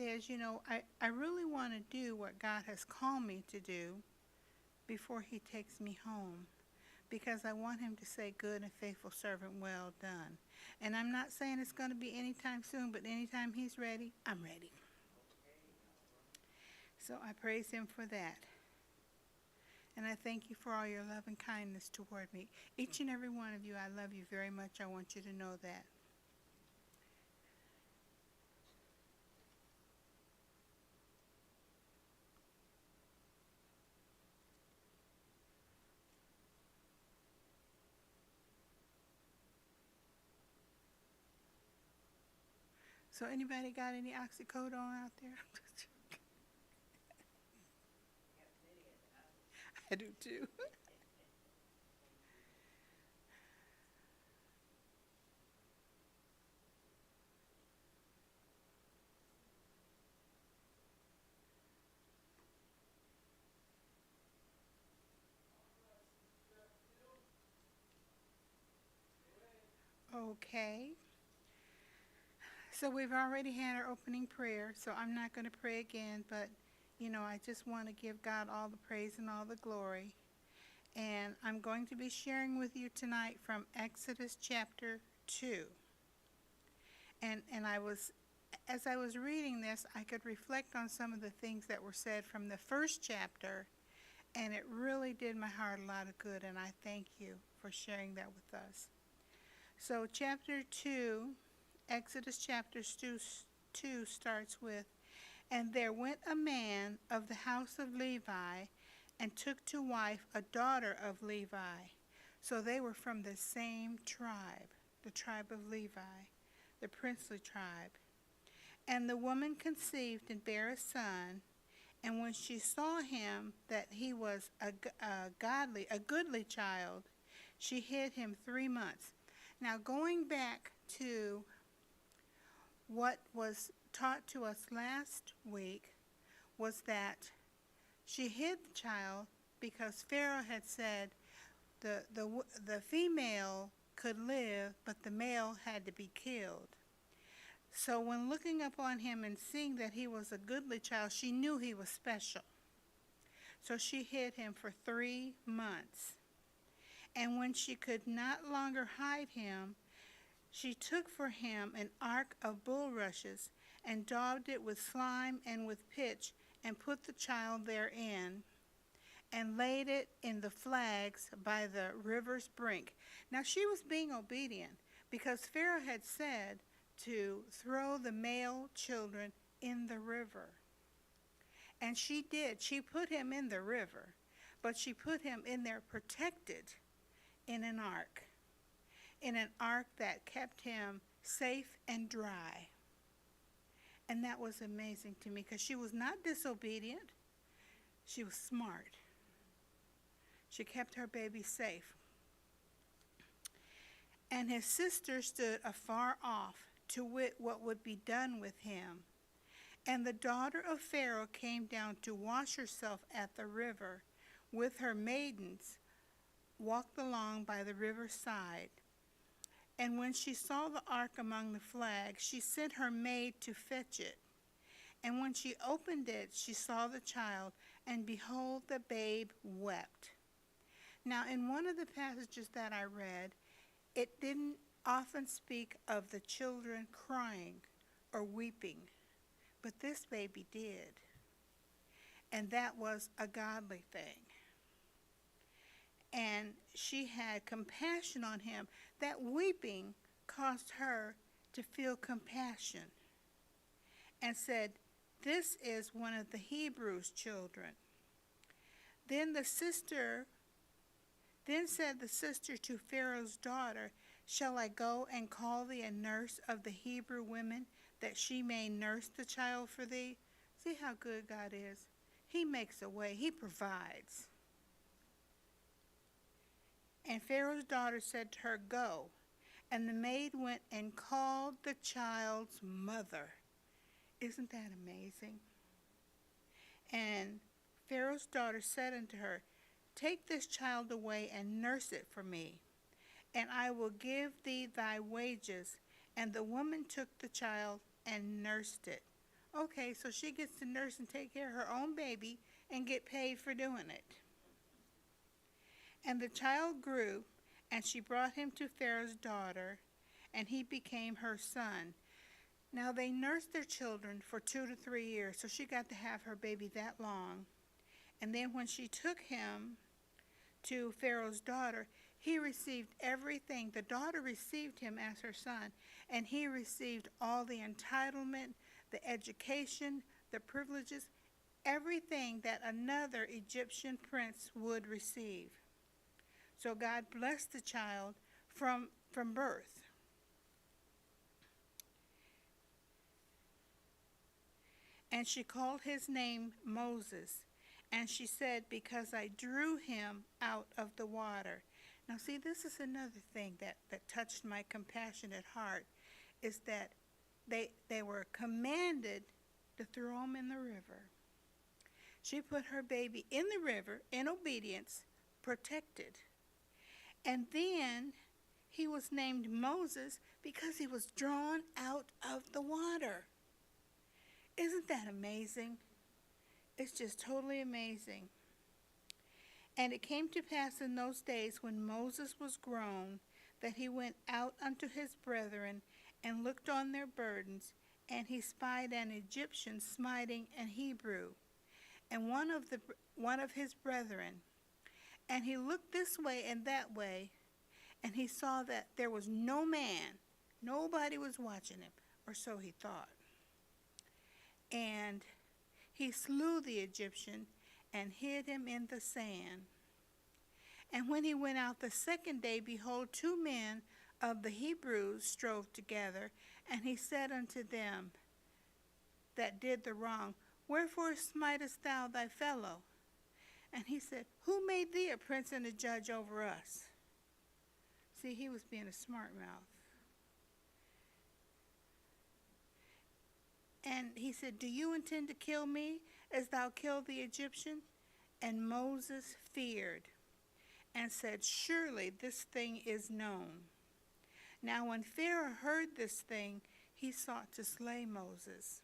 is, I really want to do what God has called me to do before he takes me home, because I want him to say, good and faithful servant, well done. And I'm not saying it's going to be anytime soon, but anytime he's ready, I'm ready. So I praise him for that. And I thank you for all your love and kindness toward me. Each and every one of you, I love you very much. I want you to know that. So anybody got any oxycodone out there? I do too. Okay. So we've already had our opening prayer, so I'm not going to pray again, but I just want to give God all the praise and all the glory. And I'm going to be sharing with you tonight from Exodus chapter 2. And as I was reading this, I could reflect on some of the things that were said from the first chapter, and it really did my heart a lot of good, and I thank you for sharing that with us. So chapter 2, Exodus chapter 2 starts with, and there went a man of the house of Levi, and took to wife a daughter of Levi. So they were from the same tribe, the tribe of Levi, the princely tribe. And the woman conceived and bare a son, and when she saw him that he was a goodly child, she hid him 3 months. Now, going back to what was taught to us last week, was that she hid the child because Pharaoh had said the female could live, but the male had to be killed. So when looking upon him and seeing that he was a goodly child, she knew he was special. So she hid him for 3 months. And when she could not longer hide him, she took for him an ark of bulrushes, and daubed it with slime and with pitch, and put the child therein, and laid it in the flags by the river's brink. Now she was being obedient, because Pharaoh had said to throw the male children in the river. And she did. She put him in the river, but she put him in there protected in an ark that kept him safe and dry. And that was amazing to me, because she was not disobedient. She was smart. She kept her baby safe. And his sister stood afar off to wit what would be done with him. And the daughter of Pharaoh came down to wash herself at the river with her maidens, walked along by the river's side. And when she saw the ark among the flags, she sent her maid to fetch it. And when she opened it, she saw the child, and behold, the babe wept. Now, in one of the passages that I read, it didn't often speak of the children crying or weeping, but this baby did. And that was a godly thing. And she had compassion on him. That weeping caused her to feel compassion, and said, this is one of the Hebrews' children. Then said the sister to Pharaoh's daughter, shall I go and call thee a nurse of the Hebrew women, that she may nurse the child for thee? See how good God is. He makes a way. He provides. And Pharaoh's daughter said to her, go. And the maid went and called the child's mother. Isn't that amazing? And Pharaoh's daughter said unto her, take this child away and nurse it for me, and I will give thee thy wages. And the woman took the child and nursed it. Okay, so she gets to nurse and take care of her own baby and get paid for doing it. And the child grew, and she brought him to Pharaoh's daughter, and he became her son. Now they nursed their children for 2 to 3 years, so she got to have her baby that long. And then when she took him to Pharaoh's daughter, he received everything. The daughter received him as her son, and he received all the entitlement, the education, the privileges, everything that another Egyptian prince would receive. So God blessed the child from birth. And she called his name Moses. And she said, because I drew him out of the water. Now see, this is another thing that touched my compassionate heart, is that they were commanded to throw him in the river. She put her baby in the river in obedience, protected. And then he was named Moses because he was drawn out of the water. Isn't that amazing? It's just totally amazing. And it came to pass in those days when Moses was grown, that he went out unto his brethren and looked on their burdens, and he spied an Egyptian smiting an Hebrew, and one of his brethren. And he looked this way and that way, and he saw that there was no man, nobody was watching him, or so he thought. And he slew the Egyptian and hid him in the sand. And when he went out the second day, behold, 2 men of the Hebrews strove together, and he said unto them that did the wrong, wherefore smitest thou thy fellow? And he said, who made thee a prince and a judge over us? See, he was being a smart mouth. And he said, do you intend to kill me as thou killed the Egyptian? And Moses feared and said, surely this thing is known. Now when Pharaoh heard this thing, he sought to slay Moses.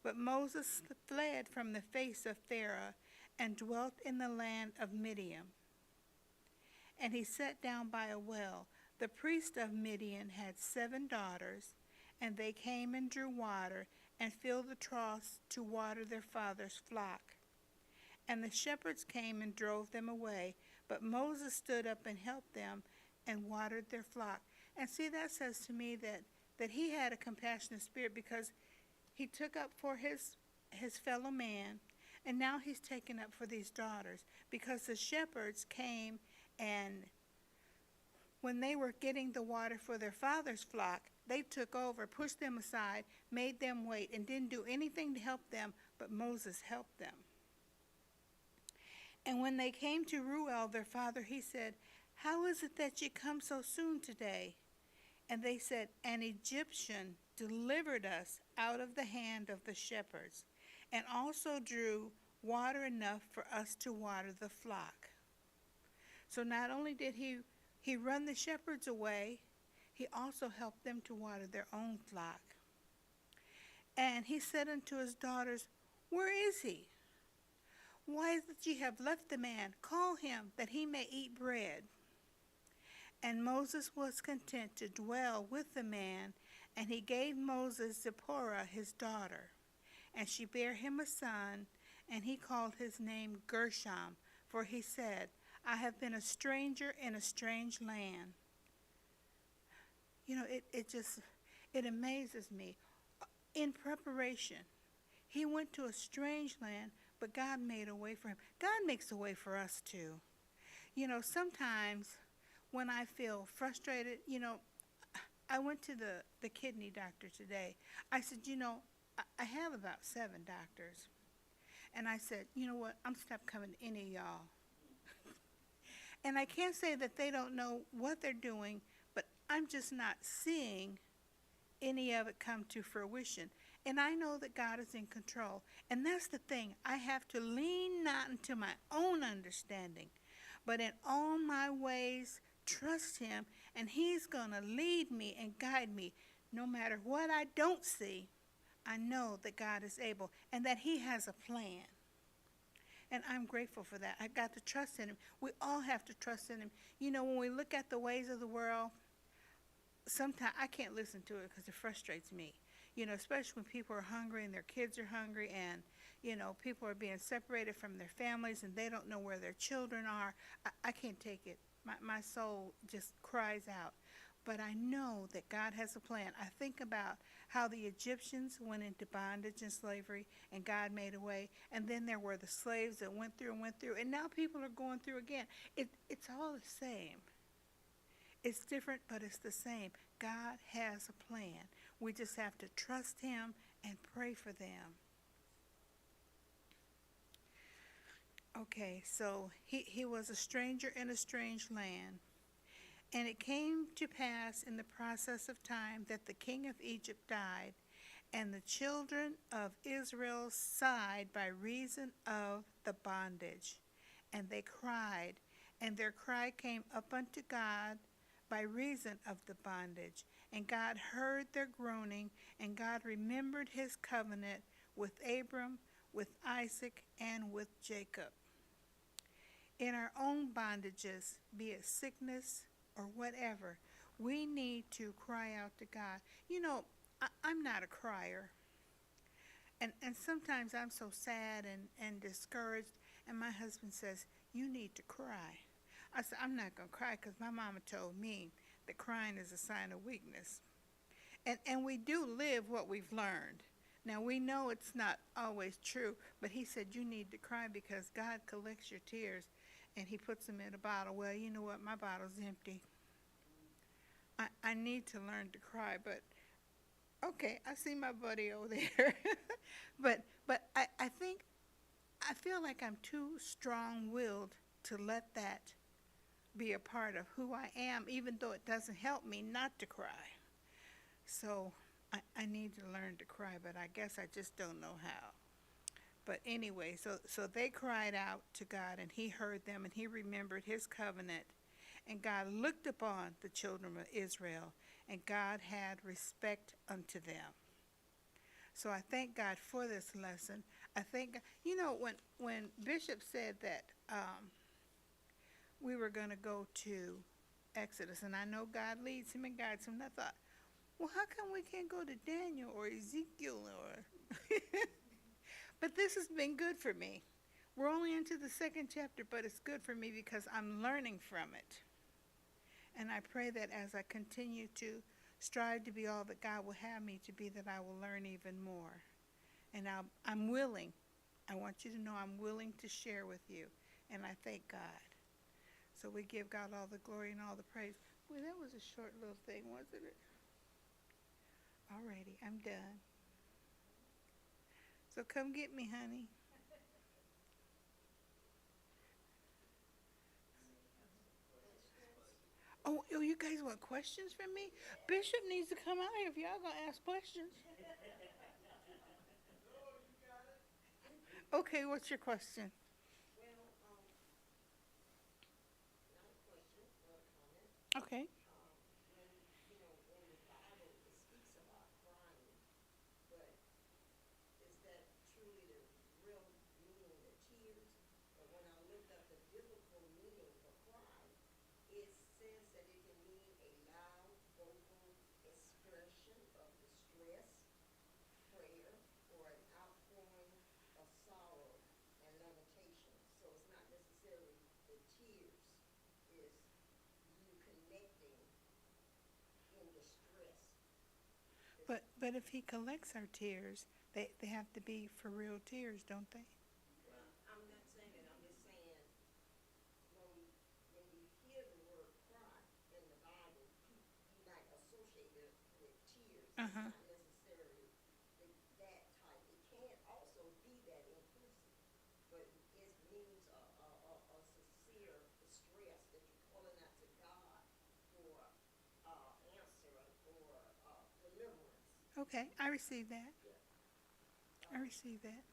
But Moses fled from the face of Pharaoh and dwelt in the land of Midian. And he sat down by a well. The priest of Midian had 7 daughters, and they came and drew water and filled the troughs to water their father's flock. And the shepherds came and drove them away, but Moses stood up and helped them and watered their flock. And see, that says to me that he had a compassionate spirit, because he took up for his fellow man, and now he's taken up for these daughters, because the shepherds came, and when they were getting the water for their father's flock, they took over, pushed them aside, made them wait, and didn't do anything to help them, but Moses helped them. And when they came to Reuel, their father, he said, how is it that ye come so soon today? And they said, an Egyptian delivered us out of the hand of the shepherds, and also drew water enough for us to water the flock. So not only did he run the shepherds away, he also helped them to water their own flock. And he said unto his daughters, where is he? Why is it ye have left the man? Call him, that he may eat bread. And Moses was content to dwell with the man, and he gave Moses Zipporah his daughter. And she bare him a son, and he called his name Gershom, for he said, I have been a stranger in a strange land. You know, it amazes me. In preparation, he went to a strange land, but God made a way for him. God makes a way for us too. You know, sometimes when I feel frustrated, you know, I went to the kidney doctor today. I said, you know, I have about 7 doctors. And I said, you know what, I'm stopped coming to any of y'all. And I can't say that they don't know what they're doing, but I'm just not seeing any of it come to fruition. And I know that God is in control. And that's the thing. I have to lean not into my own understanding, but in all my ways, trust him, and he's going to lead me and guide me no matter what I don't see, I know that God is able and that He has a plan. And I'm grateful for that. I got to trust in Him. We all have to trust in Him. You know, when we look at the ways of the world, sometimes I can't listen to it because it frustrates me. You know, especially when people are hungry and their kids are hungry and, you know, people are being separated from their families and they don't know where their children are. I can't take it. My soul just cries out. But I know that God has a plan. I think about how the Egyptians went into bondage and slavery and God made a way. And then there were the slaves that went through and went through. And now people are going through again. It's all the same. It's different, but it's the same. God has a plan. We just have to trust Him and pray for them. Okay, so he was a stranger in a strange land. And it came to pass in the process of time that the king of Egypt died, and the children of Israel sighed by reason of the bondage. And they cried, and their cry came up unto God by reason of the bondage. And God heard their groaning, and God remembered His covenant with Abram, with Isaac, and with Jacob. In our own bondages, be it sickness or whatever, we need to cry out to God. You know, I'm not a crier. And sometimes I'm so sad and discouraged, and my husband says, you need to cry. I said, I'm not going to cry because my mama told me that crying is a sign of weakness. And we do live what we've learned. Now, we know it's not always true, but he said you need to cry because God collects your tears and He puts them in a bottle. Well, you know what? My bottle's empty. I need to learn to cry, but okay, I see my buddy over there. but I think, I feel like I'm too strong-willed to let that be a part of who I am, even though it doesn't help me not to cry. So I need to learn to cry, but I guess I just don't know how. But anyway, so they cried out to God, and He heard them, and He remembered His covenant. And God looked upon the children of Israel, and God had respect unto them. So I thank God for this lesson. I think, you know, when Bishop said that we were going to go to Exodus, and I know God leads him and guides him, and I thought, well, how come we can't go to Daniel or Ezekiel or... But this has been good for me. We're only into the second chapter, but it's good for me because I'm learning from it. And I pray that as I continue to strive to be all that God will have me to be, that I will learn even more. And I'm willing. I want you to know I'm willing to share with you. And I thank God. So we give God all the glory and all the praise. Well, that was a short little thing, wasn't it? Alrighty, I'm done. So come get me, honey. Oh, you guys want questions from me? Bishop needs to come out here if y'all gonna ask questions. Okay, what's your question? Okay. But if He collects our tears, they have to be for real tears, don't they? Uh-huh. Okay, I receive that. I receive that.